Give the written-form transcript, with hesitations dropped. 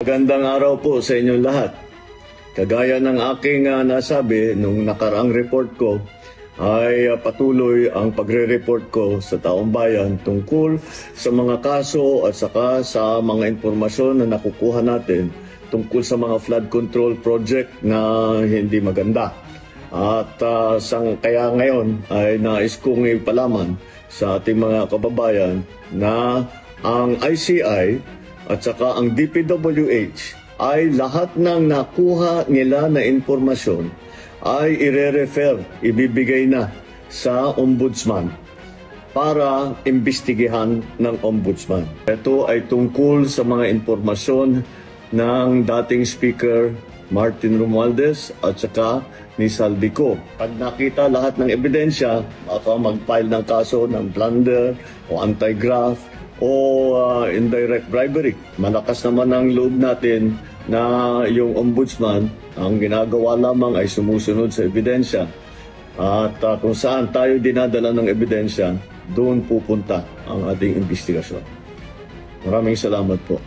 Magandang araw po sa inyong lahat. Kagaya ng aking nasabi nung nakaraang report ko, ay patuloy ang pagre-report ko sa taong bayan tungkol sa mga kaso at saka sa mga impormasyon na nakukuha natin tungkol sa mga flood control project na hindi maganda. At kaya ngayon ay nais kong ipalaman sa ating mga kababayan na ang ICI at saka ang DPWH ay lahat ng nakuha nila na impormasyon ay ire-refer, ibibigay na sa Ombudsman para imbestigahan ng Ombudsman. Ito ay tungkol sa mga impormasyon ng dating Speaker Martin Romualdez at saka ni Saldico. Pag nakita lahat ng ebidensya, baka mag-file ng kaso ng plunder o anti-graft o indirect bribery. Malakas naman ang loob natin na yung Ombudsman, ang ginagawa lamang ay sumusunod sa ebidensya. At kung saan tayo dinadala ng ebidensya, doon pupunta ang ating investigasyon. Maraming salamat po.